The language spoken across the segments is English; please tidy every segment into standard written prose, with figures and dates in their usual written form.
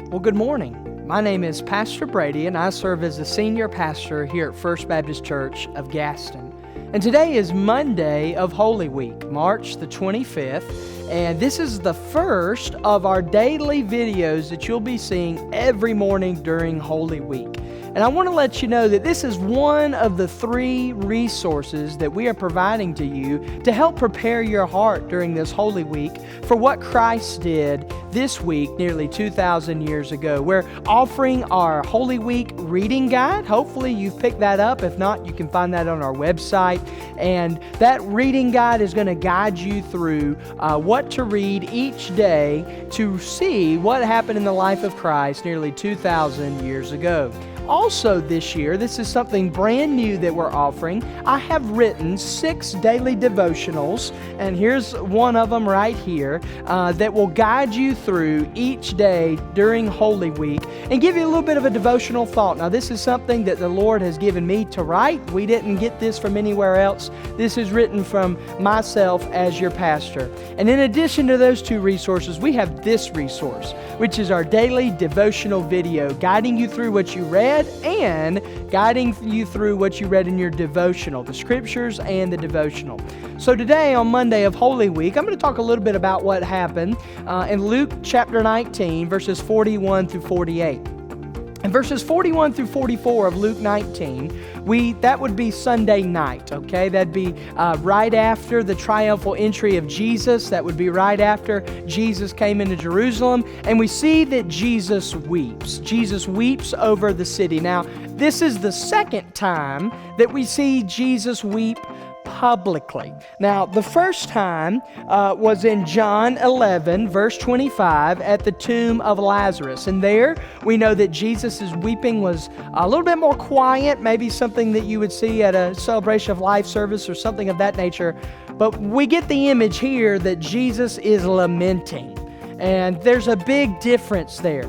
Well, good morning. My name is Pastor Brady, and I serve as the senior pastor here at First Baptist Church of Gaston. And today is Monday of Holy Week, March the 25th, and this is the first of our daily videos that you'll be seeing every morning during Holy Week. And I want to let you know that this is one of the 3 resources that we are providing to you to help prepare your heart during this Holy Week for what Christ did this week nearly 2,000 years ago. We're offering our Holy Week reading guide. Hopefully you've picked that up. If not, you can find that on our website. And that reading guide is going to guide you through what to read each day to see what happened in the life of Christ nearly 2,000 years ago. Also this year, this is something brand new that we're offering. I have written 6 daily devotionals, and here's one of them right here, that will guide you through each day during Holy Week and give you a little bit of a devotional thought. Now, this is something that the Lord has given me to write. We didn't get this from anywhere else. This is written from myself as your pastor. And in addition to those 2 resources, we have this resource, which is our daily devotional video, guiding you through what you read and guiding you through what you read in your devotional, the scriptures and the devotional. So today on Monday of Holy Week, I'm going to talk a little bit about what happened in Luke chapter 19, verses 41 through 48. In verses 41 through 44 of Luke 19, that would be Sunday night, okay? That'd be right after the triumphal entry of Jesus. That would be right after Jesus came into Jerusalem. And we see that Jesus weeps. Jesus weeps over the city. Now, this is the second time that we see Jesus weep publicly. Now, the first time was in John 11, verse 25, at the tomb of Lazarus. And there, we know that Jesus' weeping was a little bit more quiet, maybe something that you would see at a celebration of life service or something of that nature. But we get the image here that Jesus is lamenting. And there's a big difference there.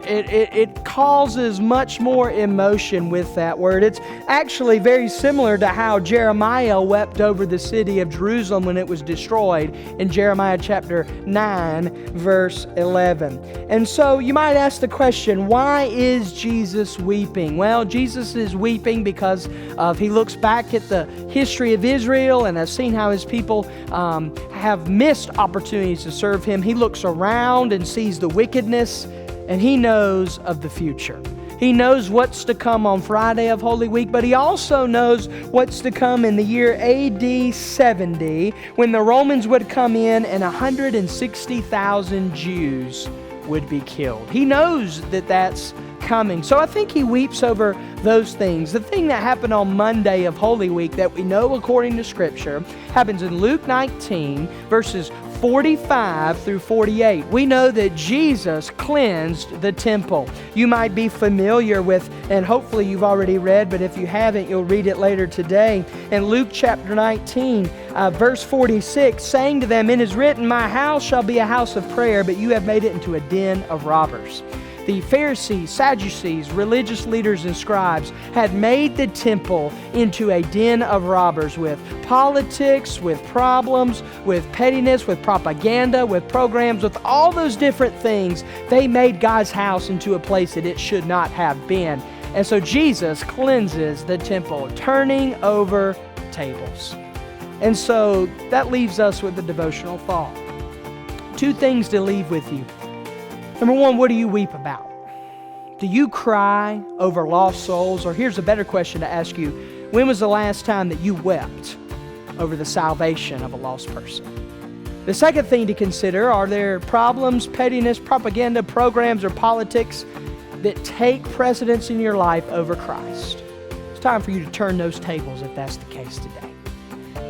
It causes much more emotion with that word. It's actually very similar to how Jeremiah wept over the city of Jerusalem when it was destroyed in Jeremiah chapter 9, verse 11. And so you might ask the question, why is Jesus weeping? Well, Jesus is weeping because he looks back at the history of Israel and has seen how his people have missed opportunities to serve him. He looks around and sees the wickedness, and he knows of the future. He knows what's to come on Friday of Holy Week, but he also knows what's to come in the year AD 70, when the Romans would come in and 160,000 Jews would be killed. He knows that that's coming. So I think he weeps over those things. The thing that happened on Monday of Holy Week that we know according to Scripture happens in Luke 19, verses 45 through 48. We know that Jesus cleansed the temple. You might be familiar with, and hopefully you've already read, but if you haven't, you'll read it later today. In Luke chapter 19, verse 46, saying to them, "It is written, my house shall be a house of prayer, but you have made it into a den of robbers." The Pharisees, Sadducees, religious leaders, and scribes had made the temple into a den of robbers with politics, with problems, with pettiness, with propaganda, with programs, with all those different things. They made God's house into a place that it should not have been. And so Jesus cleanses the temple, turning over tables. And so that leaves us with a devotional thought. 2 things to leave with you. Number 1, what do you weep about? Do you cry over lost souls? Or here's a better question to ask you. When was the last time that you wept over the salvation of a lost person? The second thing to consider, are there problems, pettiness, propaganda, programs, or politics that take precedence in your life over Christ? It's time for you to turn those tables if that's the case today.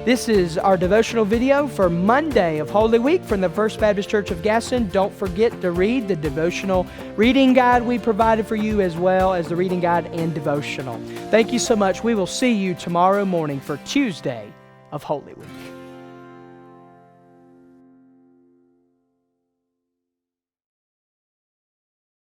This is our devotional video for Monday of Holy Week from the First Baptist Church of Gaston. Don't forget to read the devotional reading guide we provided for you, as well as the reading guide and devotional. Thank you so much. We will see you tomorrow morning for Tuesday of Holy Week.